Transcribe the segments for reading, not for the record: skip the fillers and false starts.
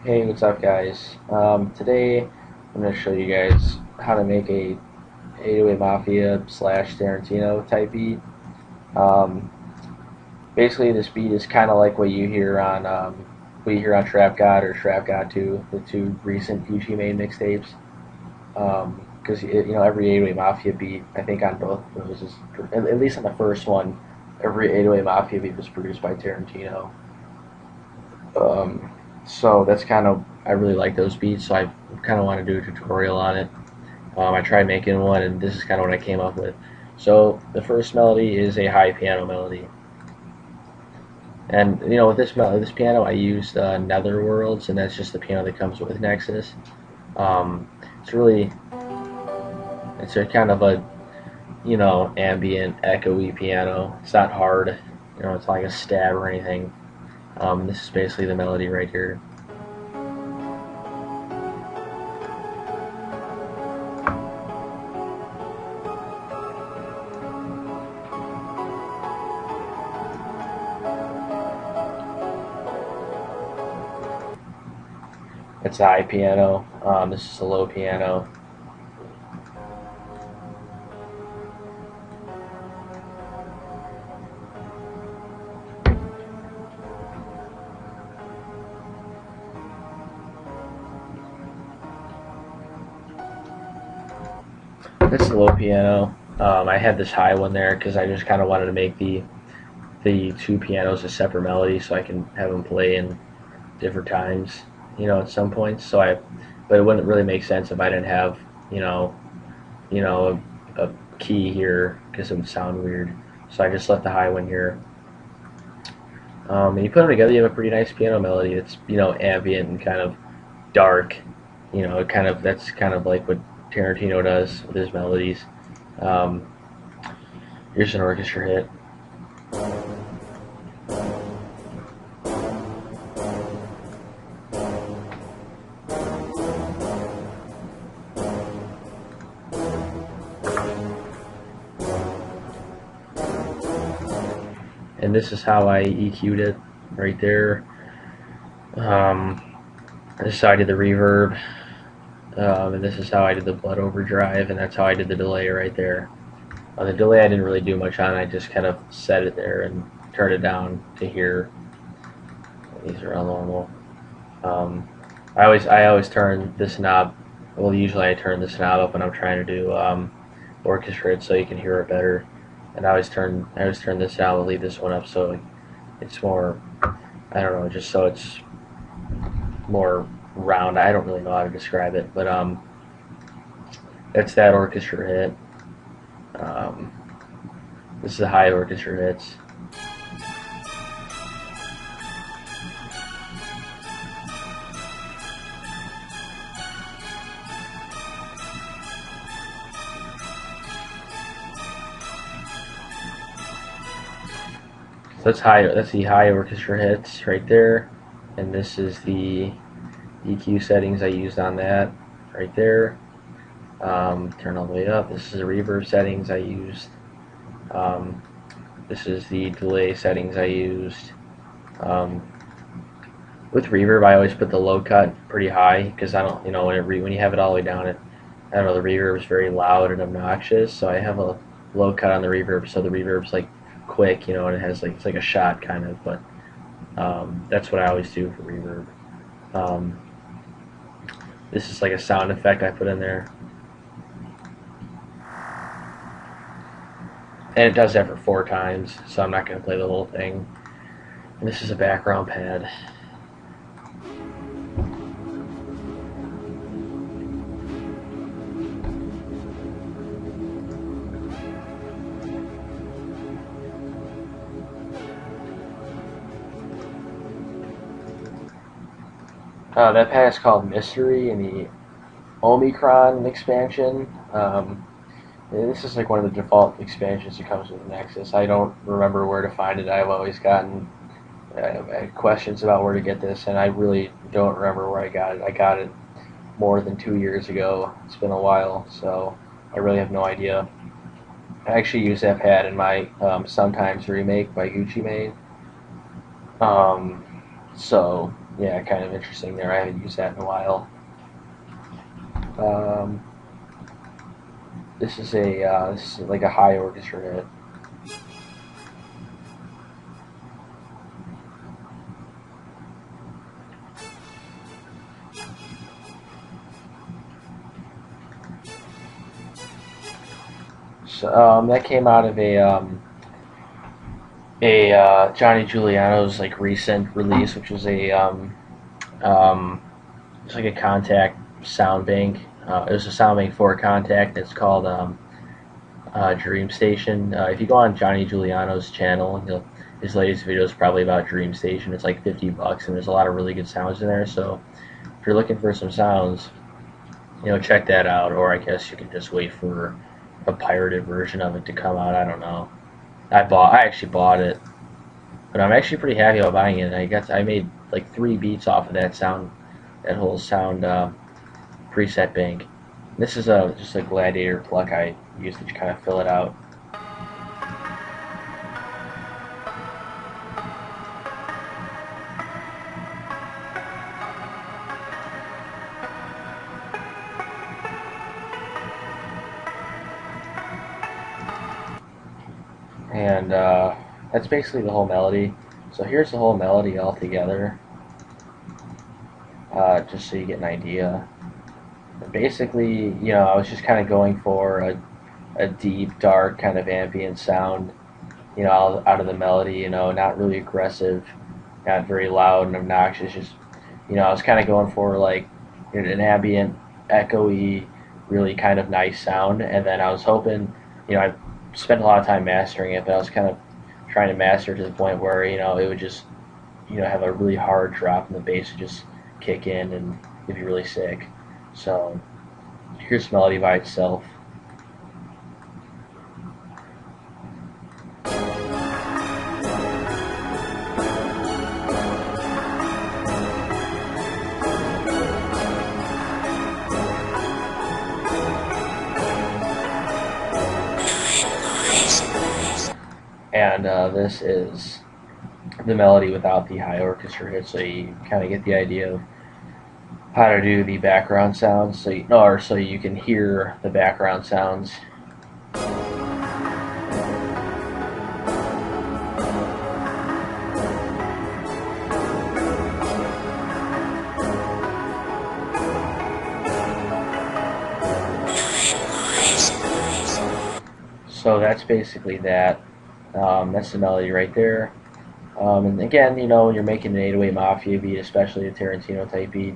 Hey, what's up, guys? Today I'm going to show you guys how to make a 808 Mafia slash Tarentino type beat. Um, Basically, this beat is kind of like what you hear on Trap God or Trap God 2, the two recent Gucci Mane mixtapes. Because every 808 Mafia beat, I think on both of those is, at least on the first one, every 808 Mafia beat was produced by Tarentino. Um, so that's kind of I really like those beats, so I kind of want to do a tutorial on it. I tried making one, and this is kind of what I came up with. So the first melody is a high piano melody, and with this piano, I used Netherworlds, and that's just the piano that comes with Nexus. Um, it's really it's a kind of a ambient echoey piano. It's not hard, it's not like a stab or anything. This is basically the melody right here. It's a high piano. This is a low piano. This is a low piano. I had this high one there because I just kind of wanted to make the two pianos a separate melody so I can have them play in different times, at some points. But it wouldn't really make sense if I didn't have, you know, a key here because it would sound weird. So I just left the high one here. And you put them together, you have a pretty nice piano melody. It's ambient and kind of dark. That's kind of like what Tarentino does with his melodies. Um, Here's an orchestra hit. And this is how I EQ'd it right there. This is how I did the reverb. And this is how I did the blood overdrive, and that's how I did the delay right there. The delay I didn't really do much on, I just kind of set it there and turned it down to here. These are all normal. I always turn this knob, well usually I turn this knob up when I'm trying to do orchestrate so you can hear it better. And I always turn this down and leave this one up so it's more, I don't know, just so it's more round. I don't really know how to describe it, but that's that orchestra hit. This is the high orchestra hits. So that's the high orchestra hits right there, and this is the EQ settings I used on that right there. Turn all the way up. This is the reverb settings I used. This is the delay settings I used. With reverb, I always put the low cut pretty high because I don't, when you have it all the way down, I don't know, the reverb is very loud and obnoxious. So I have a low cut on the reverb, so the reverb's like quick, and it has it's like a shot kind of. But that's what I always do for reverb. This is like a sound effect I put in there. And it does that for 4 times, so I'm not going to play the whole thing. And this is a background pad. That pad is called Mystery in the Omicron expansion. This is like one of the default expansions that comes with Nexus. I don't remember where to find it. I've always gotten questions about where to get this, and I really don't remember where I got it. I got it more than 2 years ago. It's been a while, so I really have no idea. I actually use that pad in my Sometimes remake by Gucci Mane. So yeah, kind of interesting there. I haven't used that in a while. Um, this is like a high orchestra hit. So that came out of a Johnny Giuliano's like recent release, which was um, it's like a Contact sound bank. It was a sound bank for Contact. It's called Dream Station. If you go on Johnny Giuliano's channel, his latest video is probably about Dream Station. It's like $50, and there's a lot of really good sounds in there. So if you're looking for some sounds, check that out. Or I guess you can just wait for a pirated version of it to come out. I don't know. I actually bought it, but I'm actually pretty happy about buying it. I made like 3 beats off of that whole sound preset bank. This is just a Gladiator pluck I used to kind of fill it out. And that's basically the whole melody. So here's the whole melody all together, just so you get an idea. And basically, I was just kind of going for a deep, dark kind of ambient sound, out of the melody, not really aggressive, not very loud and obnoxious. Just, I was kind of going for like an ambient, echoey, really kind of nice sound. And then I was hoping, I spent a lot of time mastering it, but I was kind of trying to master it to the point where, it would just, have a really hard drop and the bass would just kick in and it'd be really sick. So here's melody by itself. And this is the melody without the high orchestra hit, so you kind of get the idea of how to do the background sounds, so you can hear the background sounds. So that's basically that. That's the melody right there. And again, when you're making an 808 Mafia beat, especially a Tarentino type beat,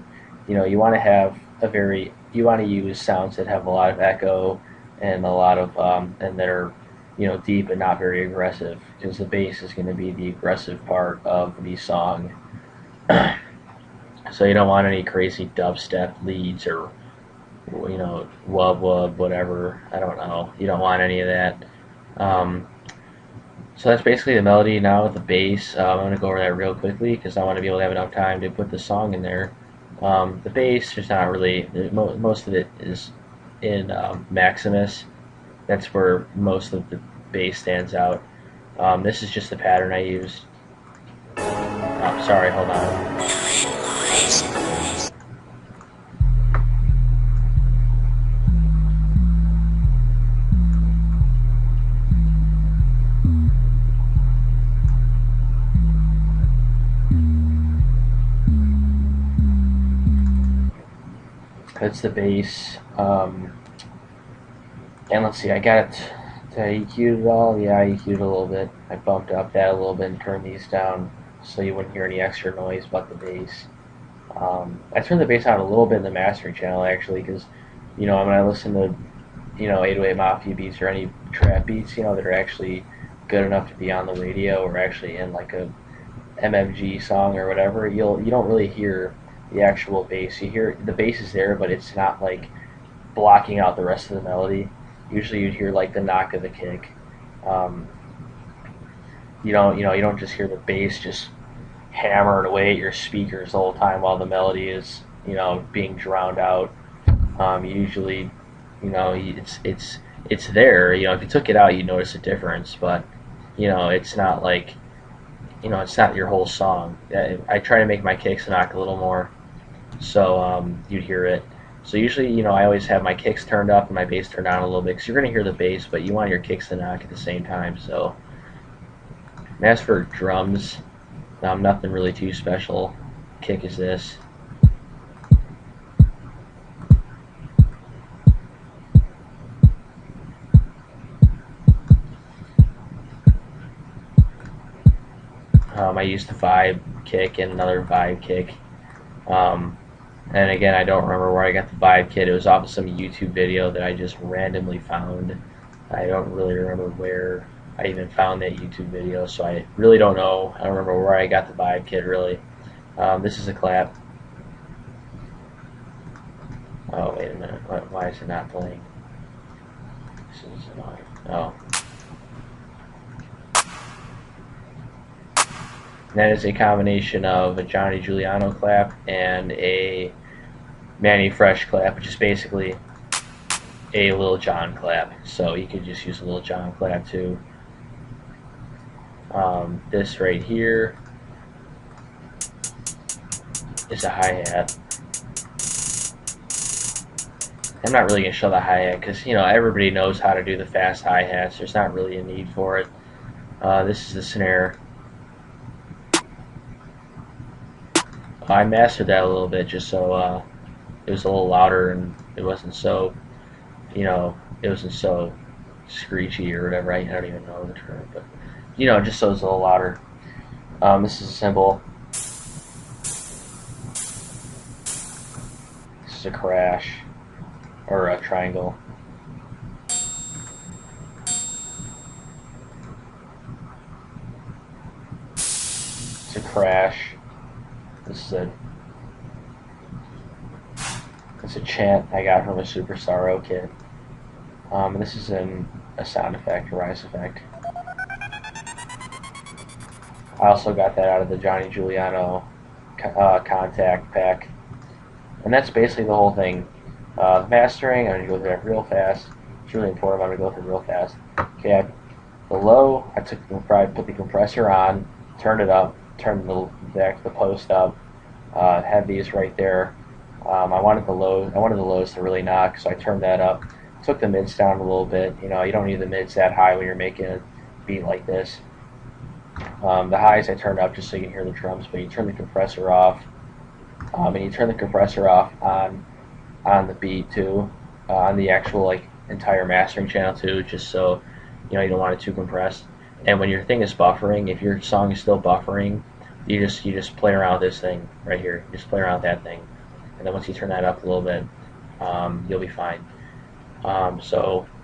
you want to have you want to use sounds that have a lot of echo and a lot of, and that are, deep and not very aggressive, because the bass is going to be the aggressive part of the song. So you don't want any crazy dubstep leads or, wub wub, whatever. I don't know. You don't want any of that. So that's basically the melody. Now with the bass, I'm going to go over that real quickly because I want to be able to have enough time to put the song in there. The bass, there's not really, most of it is in Maximus. That's where most of the bass stands out. This is just the pattern I used. Oh, sorry, hold on. That's the bass. And let's see, I got it to EQ it all. Yeah, I EQ'd a little bit. I bumped up that a little bit and turned these down so you wouldn't hear any extra noise but the bass. I turned the bass out a little bit in the mastering channel actually, because when I listen to 808 Mafia beats or any trap beats, that are actually good enough to be on the radio or actually in like a MMG song or whatever, you don't really hear the actual bass. You hear the bass is there, but it's not like blocking out the rest of the melody. Usually you'd hear like the knock of the kick. You don't just hear the bass just hammering away at your speakers the whole time while the melody is being drowned out. Usually, it's there. If you took it out, you'd notice a difference, but it's not like it's not your whole song. I try to make my kicks knock a little more, so you'd hear it. So usually, I always have my kicks turned up and my bass turned down a little bit, because you're going to hear the bass, but you want your kicks to knock at the same time. So, and as for drums, nothing really too special. Kick is this. I used the vibe kick and another vibe kick. And again, I don't remember where I got the vibe kit. It was off of some YouTube video that I just randomly found. I don't really remember where I even found that YouTube video, so I really don't know. I don't remember where I got the vibe kit, really. This is a clap. Oh, wait a minute. Why is it not playing? This is annoying. Oh. And that is a combination of a Johnny Giuliano clap and a Manny Fresh clap, which is basically a Lil Jon clap. So you could just use a Lil Jon clap too. This right here is a hi-hat. I'm not really going to show the hi-hat because, everybody knows how to do the fast hi-hats. There's not really a need for it. This is the snare. I mastered that a little bit just so it was a little louder and it wasn't so, it wasn't so screechy or whatever. I don't even know the term, but just so it's a little louder. This is a cymbal. This is a crash or a triangle. It's a crash. This is it's a chant I got from a Super Sorrow kit. This is a sound effect, a rise effect. I also got that out of the Johnny Giuliano contact pack. And that's basically the whole thing. Mastering, I'm going to go through that real fast. It's really important, I'm going to go through real fast. Okay, the low, I put the compressor on, turned it up, turned the post up, had these right there. I wanted the lows to really knock, so I turned that up. Took the mids down a little bit. You don't need the mids that high when you're making a beat like this. The highs I turned up just so you can hear the drums, but you turn the compressor off, and you turn the compressor off on the beat too, on the actual entire mastering channel too, just so you don't want it too compressed. And when your thing is buffering, if your song is still buffering, you just play around with this thing right here. You just play around with that thing, and then once you turn that up a little bit, you'll be fine. And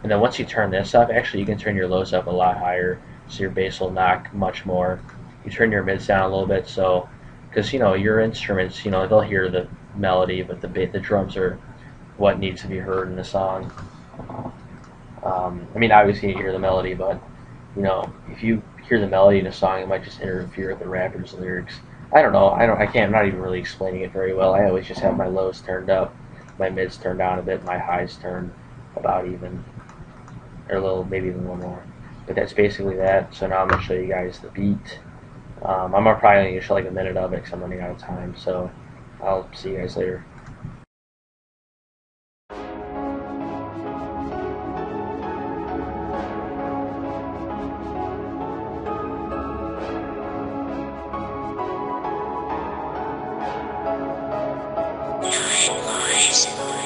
then once you turn this up, actually you can turn your lows up a lot higher, so your bass will knock much more. You turn your mids down a little bit, so because your instruments, they'll hear the melody, but the drums are what needs to be heard in the song. I mean, obviously you hear the melody, but if you hear the melody in a song, it might just interfere with the rapper's lyrics. I don't know. I'm not even really explaining it very well. I always just have my lows turned up, my mids turned down a bit, my highs turned about even, or maybe even one more. But that's basically that. So now I'm going to show you guys the beat. I'm probably going to show like a minute of it because I'm running out of time. So I'll see you guys later. Noise.